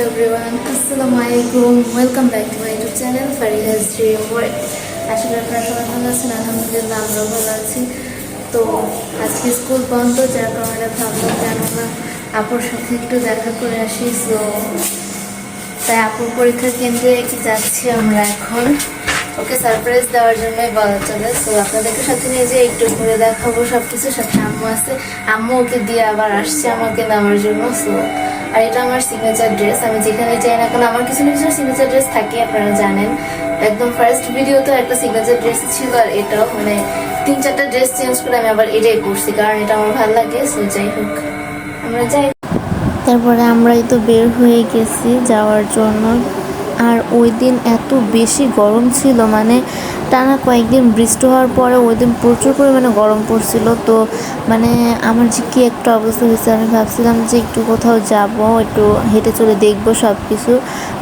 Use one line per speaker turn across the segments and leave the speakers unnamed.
everyone, Assalamualaikum. Welcome back to my YouTube channel Fariha's Dream World. আসলে আপনারা সবাই ভালো আছেন, আলহামদুলিল্লাহ আমরাও ভালো আছি। তো আজকে স্কুল বন্ধ, যার কারণে ভাবলাম যেন না আপুর সাথে একটু দেখা করে আসি। সো তাই আপুর পরীক্ষার কেন্দ্রে যাচ্ছি আমরা এখন। ওকে সারপ্রাইজ দেওয়ার জন্যই বলা চলে। সো আপনাদেরকে সাথে নিয়ে যে একটু ঘুরে দেখাবো সব কিছু। সাথে আম্মু আছে, আম্মু ওকে দিয়ে আবার আসছে আমাকে নেওয়ার জন্য। সো আর এটা আমার সিগনেচার ড্রেস। আমি যেখানে যাই না কেন আমার কিছু না কিছু সিগনেচার ড্রেস থাকে, আপনারা জানেন। একদম ফার্স্ট ভিডিওতে একটা সিগনেচার ড্রেস ছিল, আর এটাও মানে 3-4টা ড্রেস চেঞ্জ করে আমি আবার এটাই করছি, কারণ এটা আমার ভালো লাগে। সো যাই হোক, আমরা যাই। তারপরে আমরাই তো বের হয়ে গেছি যাওয়ার জন্য। আর ওই দিন এত বেশি গরম ছিল, মানে টানা কয়েকদিন বৃষ্টি হওয়ার পরে ওই দিন প্রচুর পরিমাণে গরম পড়ছিল। তো মানে আমার যে কী একটা অবস্থা হয়েছে, আমি ভাবছিলাম যে একটু কোথাও যাব, একটু হেঁটে চলে দেখবো সব কিছু।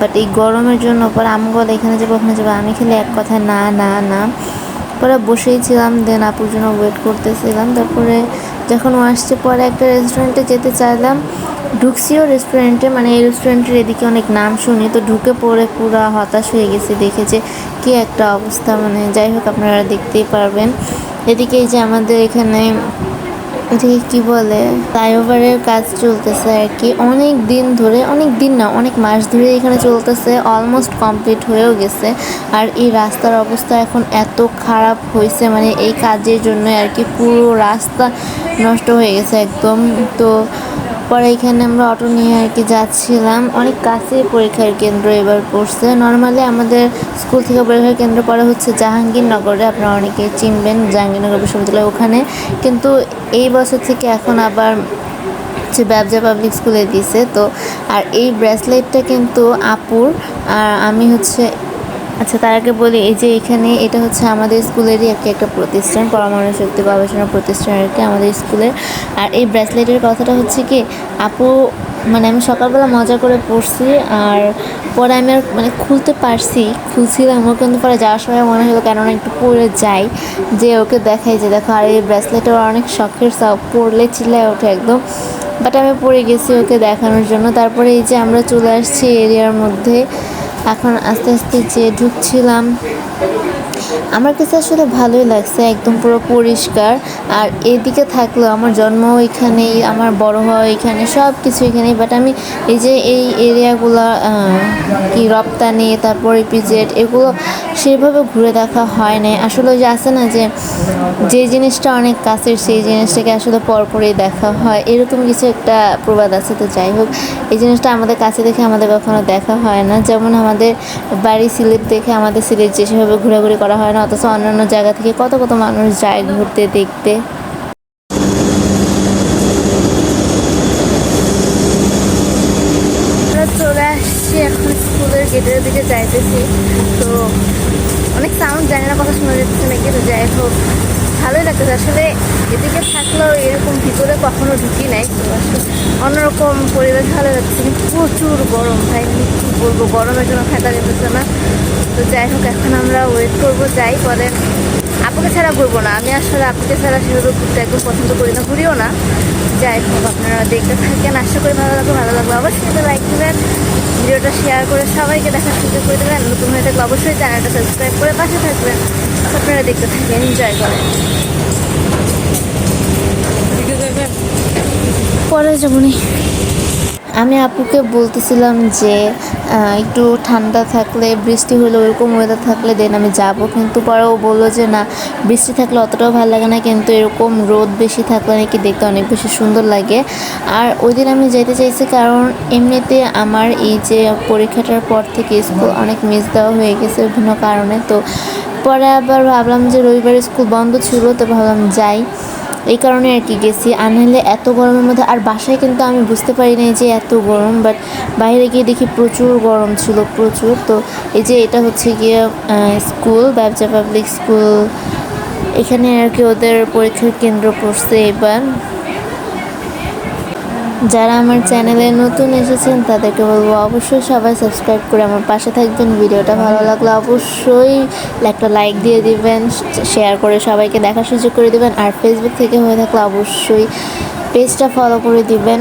বাট এই গরমের জন্য পরে আমি বলে এখানে যাবো ওখানে যাবো, আমি খেলে এক কথায় না না না। পরে বসেই ছিলাম, দেন আপুর জন্য ওয়েট করতেছিলাম। তারপরে যখন ও আসছে পরে একটা রেস্টুরেন্টে যেতে চাইলাম, ঢুকছিও রেস্টুরেন্টে, মানে এই রেস্টুরেন্টের এদিকে অনেক নাম শুনি, তো ঢুকে পড়ে পুরো হতাশ হয়ে গেছি দেখে যে কী একটা অবস্থা। মানে যাই হোক, আপনারা দেখতেই পারবেন। এদিকে এই যে আমাদের এখানে এটাকে কী বলে, ফ্লাইওভারের কাজ চলতেছে আর কি, অনেক দিন ধরে, অনেক দিন না অনেক মাস ধরে এখানে চলতেছে, অলমোস্ট কমপ্লিট হয়েও গেছে। আর এই রাস্তার অবস্থা এখন এত খারাপ হয়েছে, মানে এই কাজের জন্য আর কি পুরো রাস্তা নষ্ট হয়ে গেছে একদম। তো পরে এখানে আমরা অটো নিয়ে আর কি যাচ্ছিলাম। অনেক কাছে পরীক্ষার কেন্দ্র এবার পড়ছে। নর্মালি আমাদের স্কুল থেকে পরীক্ষার কেন্দ্র পড়ে হচ্ছে জাহাঙ্গীরনগরে, আপনারা অনেকে চিনবেন জাহাঙ্গীরনগর বিশ্ববিদ্যালয় ওখানে। কিন্তু এই বছর থেকে এখন আবার হচ্ছে ব্যবসা পাবলিক স্কুলে দিছে। তো আর এই ব্রেসলেটটা কিন্তু আপুর, আর আমি হচ্ছে, আচ্ছা তার আগে বলি, এই যে এখানে এটা হচ্ছে আমাদের স্কুলেরই একটা প্রতিষ্ঠান, পরমাণু শক্তি গবেষণা প্রতিষ্ঠান আর কি আমাদের স্কুলের। আর এই ব্রেসলেটের কথাটা হচ্ছে কি, আপু মানে আমি সকালবেলা মজা করে পড়ছি, আর পরে আমি আর মানে খুলছিলামও, কিন্তু পরে যাওয়ার সময় মনে হলো কেননা একটু পরে যাই, যে ওকে দেখাই যে দেখো। আর এই ব্রেসলেটের অনেক শখের, সব পরলে চিল্লায় ওঠে একদম। বাট আমি পরে গেছি ওকে দেখানোর জন্য। তারপরে এই যে আমরা চলে আসছি এরিয়ার মধ্যে, এখন আস্তে আস্তে যে ঢুকছিলাম। আমার কাছে আসলে ভালোই লাগছে, একদম পুরো পরিষ্কার। আর এদিকে থাকলেও আমার জন্ম এখানেই, আমার বড় হওয়া এখানে, সব কিছু এখানেই। বাট আমি এই যে এই এরিয়াগুলো কি রপ্তানি, তারপর ইপিজেড, এগুলো সেভাবে ঘুরে দেখা হয় না আসলে। ওই যে আছে না যে জিনিসটা অনেক কাছের সেই জিনিসটাকে আসলে পরপরই দেখা হয়, এরকম কিছু একটা প্রবাদ আছে। তো যাই হোক, এই জিনিসটা আমাদের কাছে দেখে আমাদের কখনো দেখা হয় না। যেমন আমাদের বাড়ি সিলেট দেখে আমাদের সিলেট যে সেভাবে ঘোরাঘুরি করা হয় না, অথচ অন্যান্য জায়গা থেকে কত কত মানুষ যায় ঘুরতে দেখতে। চলে আসছি এখন স্কুলের গেটের দিকে যাইতেছি। তো অনেক সাউন্ড, জানি না কথা শোনা যাচ্ছে নাকি। তো যাই হোক, ভালোই লাগতেছে আসলে। এদিকে থাকলেও এরকম ভিতরে কখনো ঢুকি নাই, তো আসলে অন্যরকম পরিবেশ ভালো লাগছে। কিন্তু প্রচুর গরম ভাই, আমি কী বলবো, গরমের জন্য থাকা যেতেছে না। তো যাই হোক, এখন আমরা ওয়েট করবো, যাই পরে। আপুকে ছাড়া ঘুরবো না আমি, আসলে আপুকে ছাড়া সেভাবে ঘুরতে একদম পছন্দ করি না, ঘুরিও না। যাই হোক, আপনারা দেখতে থাকেন, আশা করি ভালো লাগবে। অবশ্যই লাইক দেবেন, ভিডিওটা শেয়ার করে সবাইকে দেখার সুযোগ করে দেবেন। নতুন হয়ে থাকলে অবশ্যই চ্যানেলটা সাবস্ক্রাইব করে পাশে থাকবেন। আপনারা দেখতে থাকেন, এনজয় করেন। পরে যাবনি। আমি আপুকে বলতেছিলাম যে একটু ঠান্ডা থাকলে, বৃষ্টি হলে, ওইরকম ওয়েদার থাকলে দেন আমি যাব। কিন্তু পরে ও বললো যে না, বৃষ্টি থাকলে অতটাও ভালো লাগে না, কিন্তু এরকম রোদ বেশি থাকলে নাকি দেখতে অনেক বেশি সুন্দর লাগে। আর ওই দিন আমি যেতে চাইছি কারণ এমনিতে আমার এই যে পরীক্ষাটার পর থেকে স্কুল অনেক মিস দেওয়া হয়ে গেছে বিভিন্ন কারণে। তো পরে আবার ভাবলাম যে রবিবার স্কুল বন্ধ ছিল, তো ভাবলাম যাই, এই কারণে আর কি গেছি। আর নাহলে এত গরমের মধ্যে, আর বাসায় কিন্তু আমি বুঝতে পারি নাই যে এত গরম, বাট বাইরে গিয়ে দেখি প্রচুর গরম ছিল, প্রচুর। তো এই যে এটা হচ্ছে গিয়ে স্কুল, ব্যবসা পাবলিক স্কুল, এখানে আর কি ওদের পরীক্ষার কেন্দ্র পড়ছে এবার। যারা আমার চ্যানেলে নতুন এসেছেন তাদেরকে বলবো অবশ্যই সবাই সাবস্ক্রাইব করে আমার পাশে থাকবেন। ভিডিওটা ভালো লাগলে অবশ্যই একটা লাইক দিয়ে দিবেন, শেয়ার করে সবাইকে দেখার সুযোগ করে দিবেন। আর ফেসবুক থেকে হয়ে থাকলে অবশ্যই পেজটা ফলো করে দিবেন।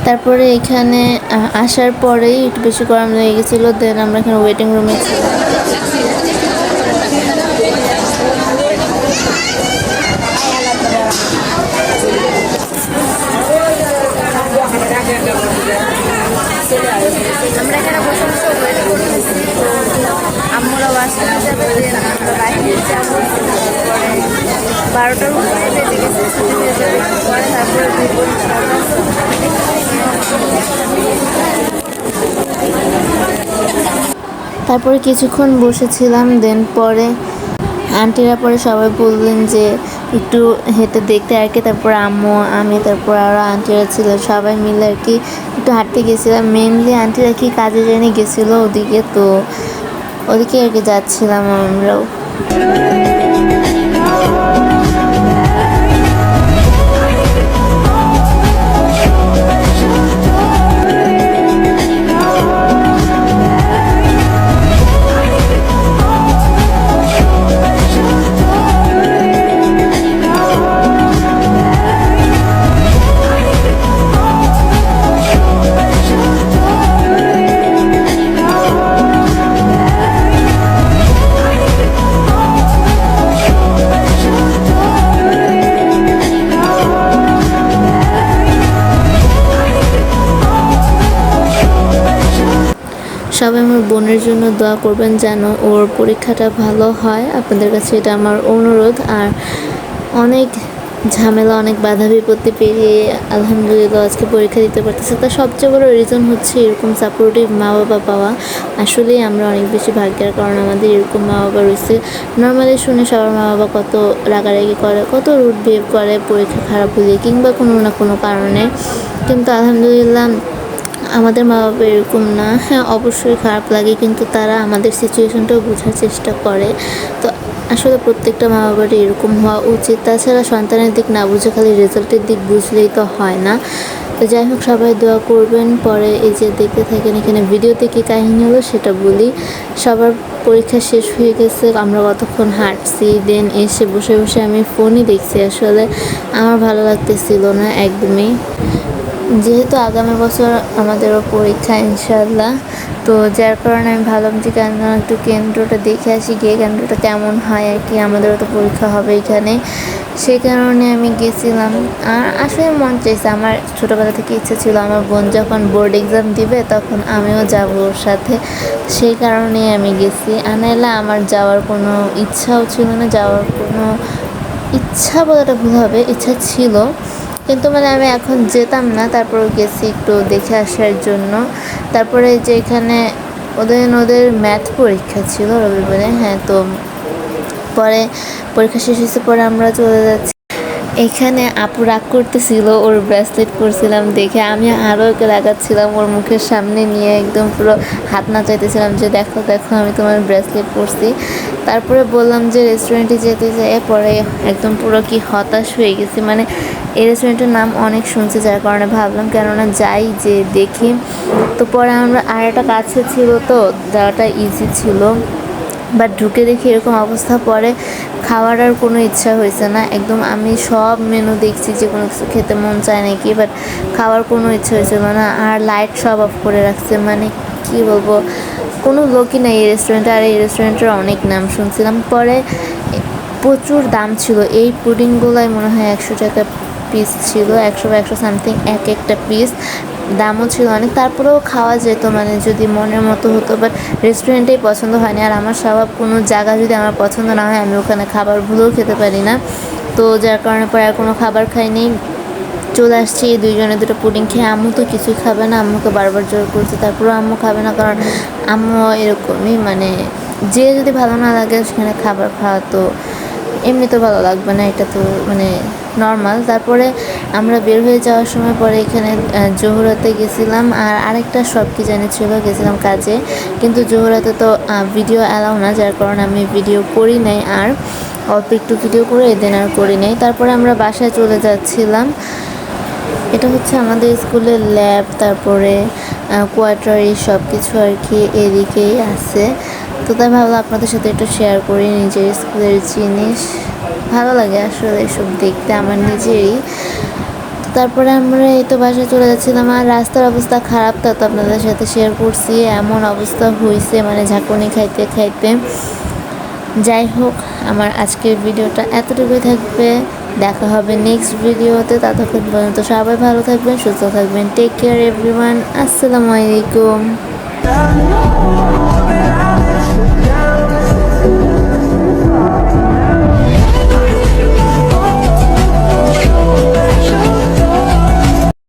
তারপরে এখানে আসার পরেই একটু বেশি গরম লেগে গেছিলো, দেন আমরা এখানে ওয়েটিং রুমে ছিলাম। আমরা এখানে বসে বসে ওয়েট করতেছি, তো আম্মুরা ওয়াশরুমে যাবে, দেন আমরা বাইরে যাবো। তারপরে 12টার উপরে বেজে গেছে, ছুটি হয়ে যাবে পরে, তারপরে তারপরে কিছুক্ষণ বসেছিলাম, দেন পরে আন্টিরা পরে সবাই বললেন যে একটু হেঁটে দেখতে আর কি। তারপর আম্মু, আমি, তারপর আরও আন্টিরা ছিল, সবাই মিলে আর কি একটু হাঁটতে গেছিলাম। মেনলি আন্টিরা কি কাজে জেনে গেছিলো ওদিকে, তো ওদিকে আর কি যাচ্ছিলাম আমরাও। সবাই আমার বোনের জন্য দোয়া করবেন যেন ওর পরীক্ষাটা ভালো হয়, আপনাদের কাছে এটা আমার অনুরোধ। আর অনেক ঝামেলা, অনেক বাধা বিপত্তি পেরিয়ে আলহামদুলিল্লাহ আজকে পরীক্ষা দিতে পারতেছে। তার সবচেয়ে বড় রিজন হচ্ছে এরকম সাপোর্টিভ মা বাবা পাওয়া। আসলেই আমরা অনেক বেশি ভাগ্যের, কারণ আমাদের এরকম মা বাবা রয়েছে। নর্মালি শুনে সবার মা বাবা কত রাগারাগি করে, কত রুড বিহেভ করে পরীক্ষা খারাপ হলে কিংবা কোনো না কোনো কারণে, কিন্তু আলহামদুলিল্লাহ আমাদের মা বাবা এরকম না। হ্যাঁ, অবশ্যই খারাপ লাগে, কিন্তু তারা আমাদের সিচুয়েশনটাও বোঝার চেষ্টা করে। তো আসলে প্রত্যেকটা মা বাবারই এরকম হওয়া উচিত। তাছাড়া সন্তানের দিক না বুঝে খালি রেজাল্টের দিক বুঝলেই তো হয় না। তো যাই হোক, সবাই দোয়া করবেন। পরে এই যে দেখতে থাকেন এখানে ভিডিওতে কী কাহিনী হলো সেটা বলি। সবার পরীক্ষা শেষ হয়ে গেছে, আমরা কতক্ষণ হাঁটছি, দেন এসে বসে বসে আমি ফোনই দেখছি। আসলে আমার ভালো লাগতেছিল না একদমই, যেহেতু আগামী বছর আমাদেরও পরীক্ষা ইনশাআল্লাহ। তো যার কারণে আমি ভাবলাম যে কেন একটু কেন্দ্রটা দেখে আসি, গিয়ে কেন্দ্রটা কেমন হয় আর কি, আমাদেরও তো পরীক্ষা হবে এখানে। সেই কারণে আমি গেছিলাম। আর আসলে মন চাইছে, আমার ছোটোবেলা থেকে ইচ্ছা ছিল আমার বোন যখন বোর্ড এক্সাম দিবে তখন আমিও যাব ওর সাথে, সেই কারণেই আমি গেছি। আনাইলে আমার যাওয়ার কোনো ইচ্ছাও ছিল না, যাওয়ার কোনো ইচ্ছা বলাটা ভুল হবে, ইচ্ছা ছিল কিন্তু মানে আমি এখন যেতাম না। তারপরে গেছি একটু দেখে আসার জন্য। তারপরে যে এখানে ওদের ম্যাথ পরীক্ষা ছিল রবিবারে, হ্যাঁ। তো পরে পরীক্ষা শেষ হয়েছে, পরে আমরা চলে যাচ্ছি। এখানে আপু রাগ করতেছিল, ওর ব্রেসলেট পরছিলাম দেখে। আমি আরও ওকে রাগাচ্ছিলাম, ওর মুখের সামনে নিয়ে একদম পুরো হাত নাচাইতেছিলাম যে দেখো দেখো আমি তোমার ব্রেসলেট পরছি। তারপরে বললাম যে রেস্টুরেন্টে যেতে যেয়ে পরে একদম পুরো কি হতাশ হয়ে গেছি। মানে এই রেস্টুরেন্টের নাম অনেক শুনছি, যার কারণে ভাবলাম কেননা যাই যে দেখি। তো পরে আমরা আর একটা কাছে ছিল, তো যাওয়াটা ইজি ছিল, বাট ঢুকে দেখি এরকম অবস্থা। পরে খাওয়ার আর কোনো ইচ্ছা হয়েছে না, একদম আমি সব মেনু দেখছি যে কোনো কিছু খেতে মন চায় নাকি, বাট খাওয়ার কোনো ইচ্ছা হয়েছিল না। আর লাইট সব অফ করে রাখছে, মানে কি বলবো, কোনো লোকই নেই এই রেস্টুরেন্টে। আর এই রেস্টুরেন্টের অনেক নাম শুনছিলাম, পরে প্রচুর দাম ছিল। এই পুডিংগুলোই মনে হয় 100 টাকা পিস ছিল, 100 সামথিং এক একটা পিস, দামও ছিল অনেক। তারপরেও খাওয়া যেত, মানে যদি মনের মতো হতো, বাট রেস্টুরেন্টেই পছন্দ হয়নি। আর আমার স্বভাব, কোনো জায়গা যদি আমার পছন্দ না হয় আমি ওখানে খাবার ভুলেও খেতে পারি না। তো যার কারণে পরে আর কোনো খাবার খাইনি, চলে আসছি। এই দুইজনে দুটো পুডিং খেয়ে, আম্মু তো কিছুই খাবে না, আম্মুকে বারবার জোর করছে, তারপরেও আম্মু খাবে না, কারণ আম্মু এরকমই, মানে যে যদি ভালো না লাগে সেখানে খাবার খাওয়া তো এমনি তো ভালো লাগবে না, এটা তো মানে নর্মাল। তারপরে আমরা বের হয়ে যাওয়ার সময় পরে এখানে জোহরাতে গেছিলাম, আর আরেকটা সব কি জানি ছিল, গেছিলাম কাজে। কিন্তু জোহরাতে তো ভিডিও অ্যালাউ না, যার কারণে আমি ভিডিও করি নাই, আর অল্প একটু ভিডিও করে এদিন আর করি নাই। তারপরে আমরা বাসায় চলে যাচ্ছিলাম। এটা হচ্ছে আমাদের স্কুলের ল্যাব, তারপরে কোয়ার্টারি সব কিছু আর কি এদিকেই আছে। তো তাই ভাবলাম আপনাদের সাথে একটু শেয়ার করি নিজের স্কুলের জিনিস, ভালো লাগে আসলে এসব দেখতে আমার নিজেরই। তারপরে আমরা এই তো বাসায় চলে যাচ্ছিলাম, আর রাস্তার অবস্থা খারাপ, তা তো আপনাদের সাথে শেয়ার করছি। এমন অবস্থা হয়েছে মানে ঝাঁকুনি খাইতে খাইতে। যাই হোক, আমার আজকের ভিডিওটা এতটুকুই থাকবে। দেখা হবে নেক্সট ভিডিওতে। ততক্ষণ পর্যন্ত সবাই ভালো থাকবেন, সুস্থ থাকবেন। Take care everyone. আসসালামু আলাইকুম।